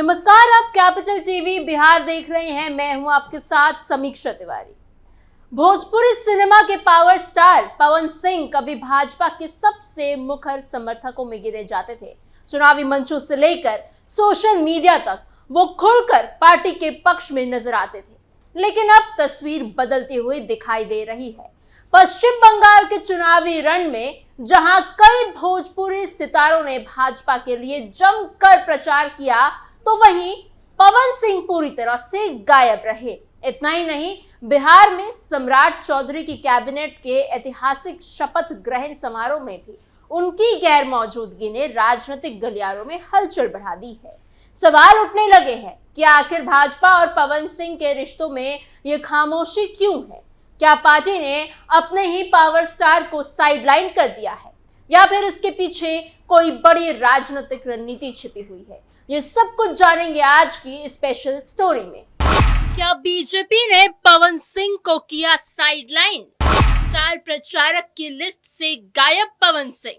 नमस्कार, आप capital TV Bihar देख रहे हैं। मैं हूं आपके साथ समीक्षा तिवारी। भोजपुरी सिनेमा के पावर स्टार पवन सिंह कभी भाजपा के सबसे मुखर समर्थकों में गिने जाते थे। चुनावी मंचों से लेकर सोशल मीडिया तक वो खुलकर पार्टी के पक्ष में नजर आते थे, लेकिन अब तस्वीर बदलती हुई दिखाई दे रही है। पश्चिम बंगाल के चुनावी रण में जहां कई भोजपुरी सितारों ने भाजपा के लिए जमकर प्रचार किया, तो वहीं पवन सिंह पूरी तरह से गायब रहे। इतना ही नहीं, बिहार में सम्राट चौधरी की कैबिनेट के ऐतिहासिक शपथ ग्रहण समारोह में भी उनकी गैर मौजूदगी ने राजनीतिक गलियारों में हलचल बढ़ा दी है। सवाल उठने लगे हैं कि आखिर भाजपा और पवन सिंह के रिश्तों में ये खामोशी क्यों है? क्या पार्टी ने अपने ही पावर स्टार को साइडलाइन कर दिया है, या फिर इसके पीछे कोई बड़ी राजनीतिक रणनीति छिपी हुई है? ये सब कुछ जानेंगे आज की स्पेशल स्टोरी में। क्या बीजेपी ने पवन सिंह को किया साइडलाइन? स्टार प्रचारक की लिस्ट से गायब पवन सिंह।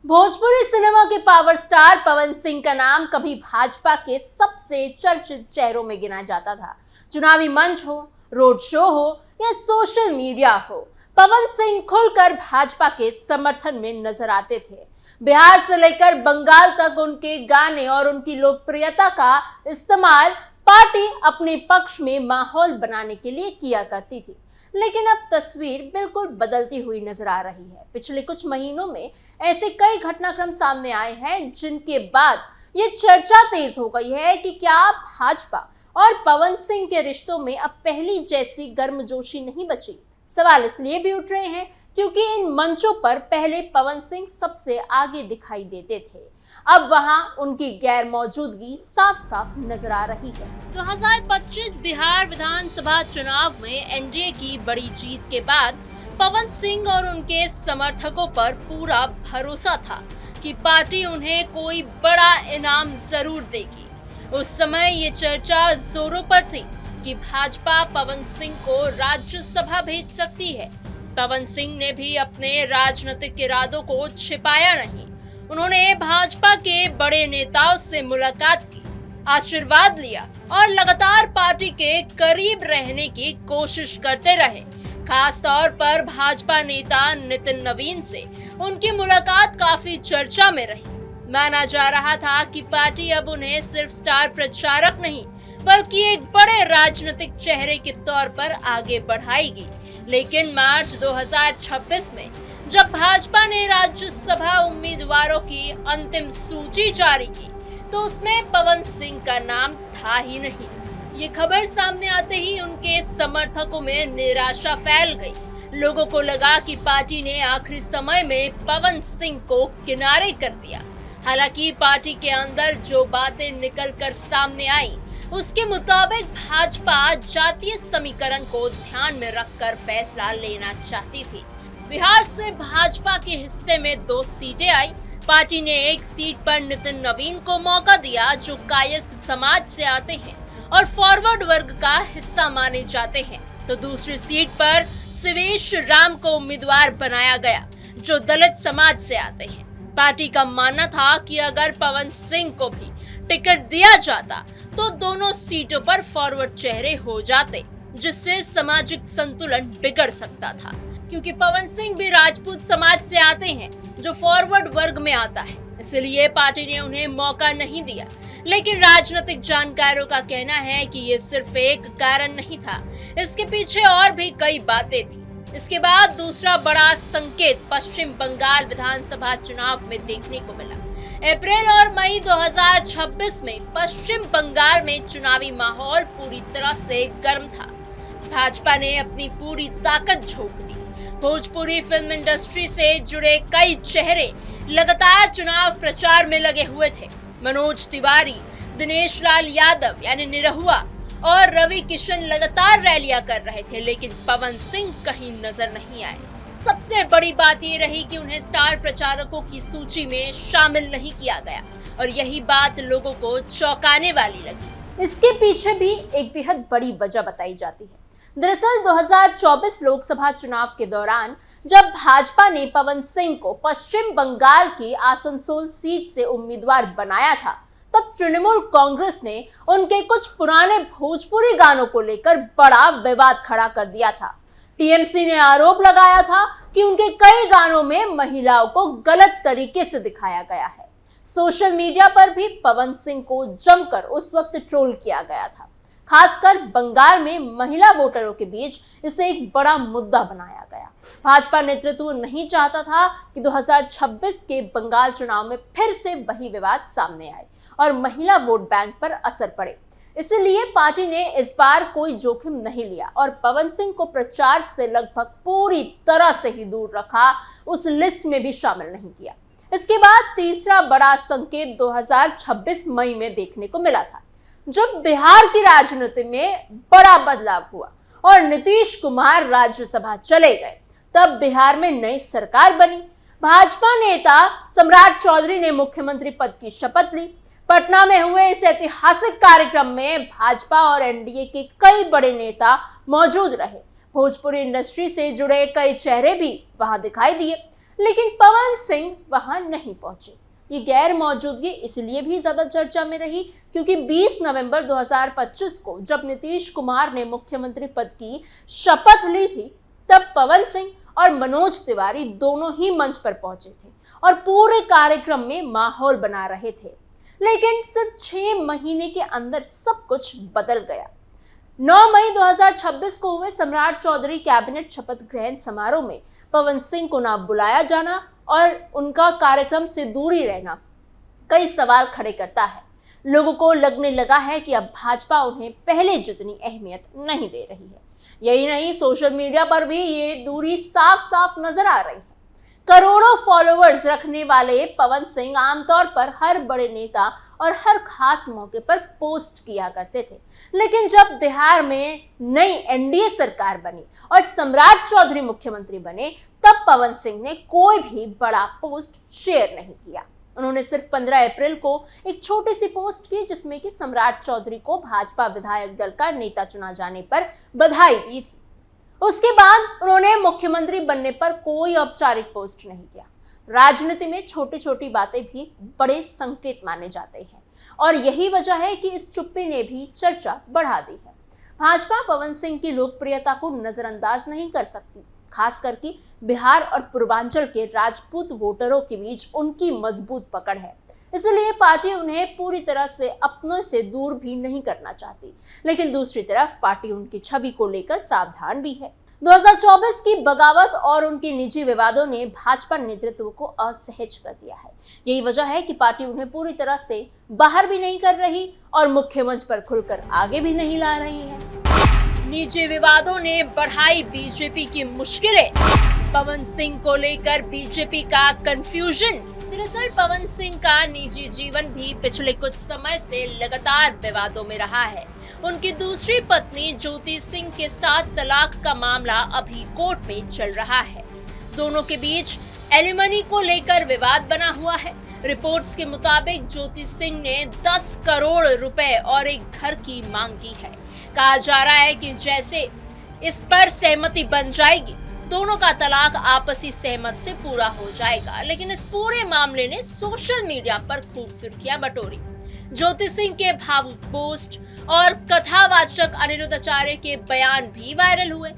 भोजपुरी सिनेमा के पावर स्टार पवन सिंह का नाम कभी भाजपा के सबसे चर्चित चेहरों में गिना जाता था। चुनावी मंच हो, रोड शो हो या सोशल मीडिया हो, पवन सिंह खुलकर भाजपा के समर्थन में नजर आते थे। बिहार से लेकर बंगाल तक उनके गाने और उनकी लोकप्रियता का इस्तेमाल पार्टी अपने पक्ष में माहौल बनाने के लिए किया करती थी। लेकिन अब तस्वीर बिल्कुल बदलती हुई नजर आ रही है। पिछले कुछ महीनों में ऐसे कई घटनाक्रम सामने आए हैं जिनके बाद ये चर्चा तेज हो गई है कि क्या भाजपा और पवन सिंह के रिश्तों में अब पहली जैसी गर्मजोशी नहीं बची। सवाल इसलिए भी उठ रहे हैं क्योंकि इन मंचों पर पहले पवन सिंह सबसे आगे दिखाई देते थे। अब वहां उनकी गैर मौजूदगी साफ साफ नजर आ रही है। 2025 बिहार विधानसभा चुनाव में एनडीए की बड़ी जीत के बाद पवन सिंह और उनके समर्थकों पर पूरा भरोसा था कि पार्टी उन्हें कोई बड़ा इनाम जरूर देगी। उस समय ये चर्चा जोरों पर थी कि भाजपा पवन सिंह को राज्यसभा भेज सकती है। पवन सिंह ने भी अपने राजनीतिक इरादों को छिपाया नहीं। उन्होंने भाजपा के बड़े नेताओं से मुलाकात की, आशीर्वाद लिया और लगातार पार्टी के करीब रहने की कोशिश करते रहे। खास तौर पर भाजपा नेता नितिन नवीन से उनकी मुलाकात काफी चर्चा में रही। माना जा रहा था कि पार्टी अब उन्हें सिर्फ स्टार प्रचारक नहीं बल्कि एक बड़े राजनीतिक चेहरे के तौर पर आगे बढ़ाएगी। लेकिन मार्च 2026 में जब भाजपा ने राज्यसभा उम्मीदवारों की अंतिम सूची जारी की, तो उसमें पवन सिंह का नाम था ही नहीं। ये खबर सामने आते ही उनके समर्थकों में निराशा फैल गई। लोगों को लगा कि पार्टी ने आखिरी समय में पवन सिंह को किनारे कर दिया। हालांकि पार्टी के अंदर जो बातें निकलकर सामने आई, उसके मुताबिक भाजपा जातीय समीकरण को ध्यान में रखकर फैसला लेना चाहती थी। बिहार से भाजपा के हिस्से में 2 सीटें आई। पार्टी ने एक सीट पर नितिन नवीन को मौका दिया, जो कायस्थ समाज से आते हैं और फॉरवर्ड वर्ग का हिस्सा माने जाते हैं। तो दूसरी सीट पर शिवेश राम को उम्मीदवार बनाया गया, जो दलित समाज से आते हैं। पार्टी का मानना था कि अगर पवन सिंह को भी टिकट दिया जाता तो दोनों सीटों पर फॉरवर्ड चेहरे हो जाते, जिससे सामाजिक संतुलन बिगड़ सकता था। क्योंकि पवन सिंह भी राजपूत समाज से आते हैं, जो फॉरवर्ड वर्ग में आता है, इसलिए पार्टी ने उन्हें मौका नहीं दिया। लेकिन राजनीतिक जानकारों का कहना है कि ये सिर्फ एक कारण नहीं था, इसके पीछे और भी कई बातें थी। इसके बाद दूसरा बड़ा संकेत पश्चिम बंगाल विधानसभा चुनाव में देखने को मिला। अप्रैल और मई 2026 में पश्चिम बंगाल में चुनावी माहौल पूरी तरह से गर्म था। भाजपा ने अपनी पूरी ताकत झोंक दी। भोजपुरी फिल्म इंडस्ट्री से जुड़े कई चेहरे लगातार चुनाव प्रचार में लगे हुए थे। मनोज तिवारी, दिनेश लाल यादव यानी निरहुआ और रवि किशन लगातार रैलियां कर रहे थे, लेकिन पवन सिंह कहीं नजर नहीं आए। सबसे बड़ी बात ये रही कि उन्हें स्टार प्रचारकों की सूची में शामिल नहीं किया गया, और यही बात लोगों को चौंकाने वाली लगी। इसके पीछे भी एक बेहद बड़ी वजह बताई जाती है। दरअसल 2024 लोकसभा चुनाव के दौरान जब भाजपा ने पवन सिंह को पश्चिम बंगाल की आसनसोल सीट से उम्मीदवार बनाया था, तब तृणमूल कांग्रेस ने उनके कुछ पुराने भोजपुरी गानों को लेकर बड़ा विवाद खड़ा कर दिया था। टीएमसी ने आरोप लगाया था कि उनके कई गानों में महिलाओं को गलत तरीके से दिखाया गया है। सोशल मीडिया पर भी पवन सिंह को जमकर उस वक्त ट्रोल किया गया था। खासकर बंगाल में महिला वोटरों के बीच इसे एक बड़ा मुद्दा बनाया गया। भाजपा नेतृत्व नहीं चाहता था कि 2026 के बंगाल चुनाव में फिर से वही विवाद सामने आए और महिला वोट बैंक पर असर पड़े। इसलिए पार्टी ने इस बार कोई जोखिम नहीं लिया और पवन सिंह को प्रचार से लगभग पूरी तरह से ही दूर रखा, उस लिस्ट में भी शामिल नहीं किया। इसके बाद तीसरा बड़ा संकेत 2026 मई में देखने को मिला था, जब बिहार की राजनीति में बड़ा बदलाव हुआ और नीतीश कुमार राज्यसभा चले गए। तब बिहार में नई सरकार बनी। भाजपा नेता सम्राट चौधरी ने मुख्यमंत्री पद की शपथ ली। पटना में हुए इस ऐतिहासिक कार्यक्रम में भाजपा और एनडीए के कई बड़े नेता मौजूद रहे। भोजपुरी इंडस्ट्री से जुड़े कई चेहरे भी वहां दिखाई दिए, लेकिन पवन सिंह वहां नहीं पहुंचे। ये गैर मौजूदगी इसलिए भी ज्यादा चर्चा में रही क्योंकि 20 नवंबर 2025 को जब नीतीश कुमार ने मुख्यमंत्री पद की शपथ ली थी, तब पवन सिंह और मनोज तिवारी दोनों ही मंच पर पहुंचे थे और पूरे कार्यक्रम में माहौल बना रहे थे। लेकिन सिर्फ 6 महीने के अंदर सब कुछ बदल गया। 9 मई 2026 को हुए सम्राट चौधरी कैबिनेट शपथ ग्रहण समारोह में पवन सिंह को ना बुलाया जाना और उनका कार्यक्रम से दूरी रहना कई सवाल खड़े करता है। लोगों को लगने लगा है कि अब भाजपा उन्हें पहले जितनी अहमियत नहीं दे रही है। यही नहीं, सोशल मीडिया पर भी ये दूरी साफ साफ नजर आ रही है। करोड़ों फॉलोअर्स रखने वाले पवन सिंह आमतौर पर हर बड़े नेता और हर खास मौके पर पोस्ट किया करते थे, लेकिन जब बिहार में नई एनडीए सरकार बनी और सम्राट चौधरी मुख्यमंत्री बने, तब पवन सिंह ने कोई भी बड़ा पोस्ट शेयर नहीं किया। उन्होंने सिर्फ 15 अप्रैल को एक छोटी सी पोस्ट की जिसमें कि सम्राट चौधरी को भाजपा विधायक दल का नेता चुना जाने पर बधाई दी थी। उसके बाद उन्होंने मुख्यमंत्री बनने पर कोई औपचारिक पोस्ट नहीं किया। राजनीति में छोटी छोटी बातें भी बड़े संकेत माने जाते हैं और यही वजह है कि इस चुप्पी ने भी चर्चा बढ़ा दी है। भाजपा पवन सिंह की लोकप्रियता को नजरअंदाज नहीं कर सकती, खास करके बिहार और पूर्वांचल के राजपूत वोटरों के बीच उनकी मजबूत पकड़ है। इसलिए पार्टी उन्हें पूरी तरह से अपनों से दूर भी नहीं करना चाहती, लेकिन दूसरी तरफ पार्टी उनकी छवि को लेकर सावधान भी है। 2024 की बगावत और उनके निजी विवादों ने भाजपा नेतृत्व को असहज कर दिया है। यही वजह है कि पार्टी उन्हें पूरी तरह से बाहर भी नहीं कर रही और मुख्य मंच पर खुलकर आगे भी नहीं ला रही है। निजी विवादों ने बढ़ाई बीजेपी की मुश्किलें। पवन सिंह को लेकर बीजेपी का कंफ्यूजन। दरअसल पवन सिंह का निजी जीवन भी पिछले कुछ समय से लगातार विवादों में रहा है। उनकी दूसरी पत्नी ज्योति सिंह के साथ तलाक का मामला अभी कोर्ट में चल रहा है। दोनों के बीच एलिमनी को लेकर विवाद बना हुआ है। रिपोर्ट्स के मुताबिक ज्योति सिंह ने 10 करोड़ रुपए और एक घर की मांग की है। कहा जा रहा है कि जैसे इस पर सहमति बन जाएगी, दोनों का तलाक आपसी सहमत से पूरा हो जाएगा। लेकिन इस पूरे मामले ने सोशल मीडिया पर खूब सुर्खियां बटोरी। ज्योति सिंह के भावुक पोस्ट और कथावाचक अनिरुद्ध आचार्य के बयान भी वायरल हुए।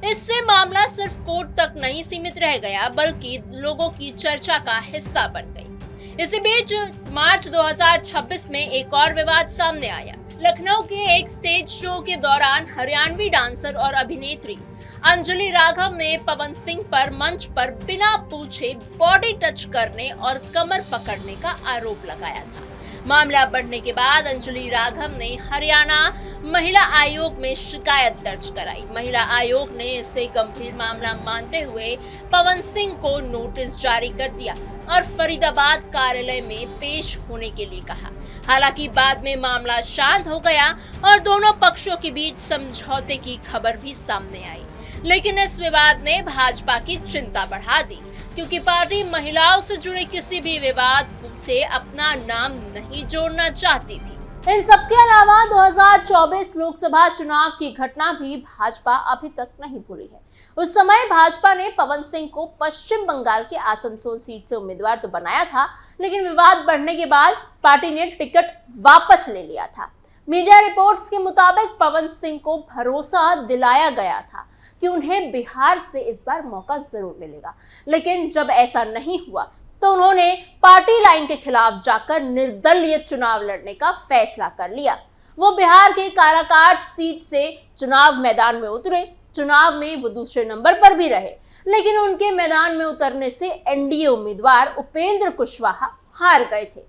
इससे मामला सिर्फ कोर्ट तक नहीं सीमित रह गया, बल्कि लोगों की चर्चा का हिस्सा बन गई। इसी बीच मार्च 2026 में एक और विवाद सामने आया। लखनऊ के एक स्टेज शो के दौरान हरियाणवी डांसर और अभिनेत्री अंजलि राघव ने पवन सिंह पर मंच पर बिना पूछे बॉडी टच करने और कमर पकड़ने का आरोप लगाया था। मामला बढ़ने के बाद अंजलि राघव ने हरियाणा महिला आयोग में शिकायत दर्ज कराई। महिला आयोग ने इसे गंभीर मामला मानते हुए पवन सिंह को नोटिस जारी कर दिया और फरीदाबाद कार्यालय में पेश होने के लिए कहा। हालांकि बाद में मामला शांत हो गया और दोनों पक्षों के बीच समझौते की खबर भी सामने आई। लेकिन इस विवाद ने भाजपा की चिंता बढ़ा दी, क्योंकि पार्टी महिलाओं से जुड़े किसी भी विवाद से अपना नाम नहीं जोड़ना चाहती थी। इन सबके अलावा 2024 लोकसभा चुनाव की घटना भी भाजपा अभी तक नहीं भूली है। उस समय भाजपा ने पवन सिंह को पश्चिम बंगाल के आसनसोल सीट से उम्मीदवार तो बनाया था, लेकिन विवाद बढ़ने के बाद पार्टी ने टिकट वापस ले लिया था। मीडिया रिपोर्ट्स के मुताबिक पवन सिंह को भरोसा दिलाया गया था कि उन्हें बिहार से इस बार मौका जरूर मिलेगा, लेकिन जब ऐसा नहीं हुआ तो उन्होंने पार्टी लाइन के खिलाफ जाकर निर्दलीय चुनाव लड़ने का फैसला कर लिया। वो बिहार के काराकाट सीट से चुनाव मैदान में उतरे। चुनाव में वो दूसरे नंबर पर भी रहे, लेकिन उनके मैदान में उतरने से एनडीए उम्मीदवार उपेंद्र कुशवाहा हार गए थे।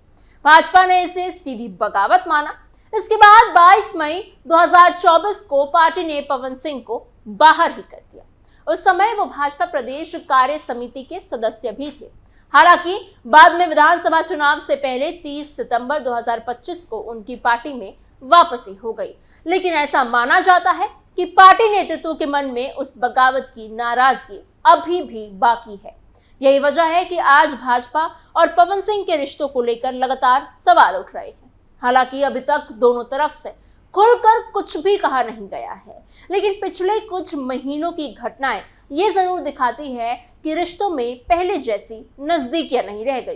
भाजपा ने इसे सीधी बगावत माना। इसके बाद 22 मई 2024 को पार्टी ने पवन सिंह को बाहर ही कर दिया। उस समय वो भाजपा प्रदेश कार्य समिति के सदस्य भी थे। हालांकि बाद में विधानसभा चुनाव से पहले 30 सितंबर 2025 को उनकी पार्टी में वापसी हो गई, लेकिन ऐसा माना जाता है कि पार्टी नेतृत्व के मन में उस बगावत की नाराजगी अभी भी बाकी है। यही वजह है कि आज भाजपा और पवन सिंह के रिश्तों को लेकर लगातार सवाल उठ रहे हैं। हालांकि अभी तक दोनों तरफ से खुलकर कुछ भी कहा नहीं गया है, लेकिन पिछले कुछ महीनों की घटनाएं ये जरूर दिखाती है कि रिश्तों में पहले जैसी नजदीकियां नहीं रह गई।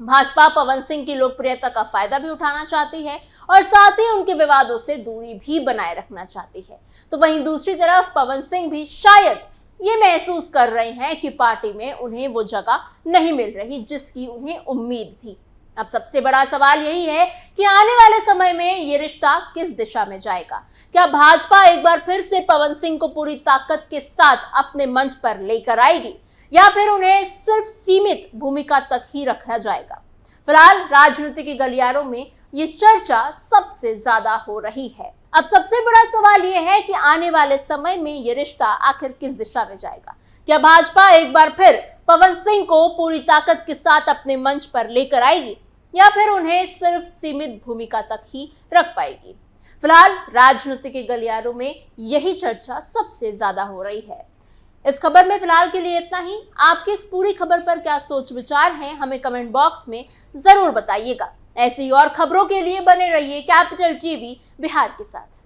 भाजपा पवन सिंह की लोकप्रियता का फायदा भी उठाना चाहती है और साथ ही उनके विवादों से दूरी भी बनाए रखना चाहती है। तो वहीं दूसरी तरफ पवन सिंह भी शायद ये महसूस कर रहे हैं कि पार्टी में उन्हें वो जगह नहीं मिल रही जिसकी उन्हें उम्मीद थी। अब सबसे बड़ा सवाल यही है कि आने वाले समय में ये रिश्ता किस दिशा में जाएगा। क्या भाजपा एक बार फिर से पवन सिंह को पूरी ताकत के साथ अपने मंच पर लेकर आएगी, या फिर उन्हें सिर्फ सीमित भूमिका तक ही रखा जाएगा? फिलहाल राजनीति के गलियारों में ये चर्चा सबसे ज्यादा हो रही है। अब सबसे बड़ा सवाल ये है कि आने वाले समय में ये रिश्ता आखिर किस दिशा में जाएगा। क्या भाजपा एक बार फिर पवन सिंह को पूरी ताकत के साथ अपने मंच पर लेकर आएगी, या फिर उन्हें सिर्फ सीमित भूमिका तक ही रख पाएगी? फिलहाल राजनीति के गलियारों में यही चर्चा सबसे ज्यादा हो रही है। इस खबर में फिलहाल के लिए इतना ही। आपकी इस पूरी खबर पर क्या सोच विचार हैं, हमें कमेंट बॉक्स में जरूर बताइएगा। ऐसी और खबरों के लिए बने रहिए कैपिटल टीवी बिहार के साथ।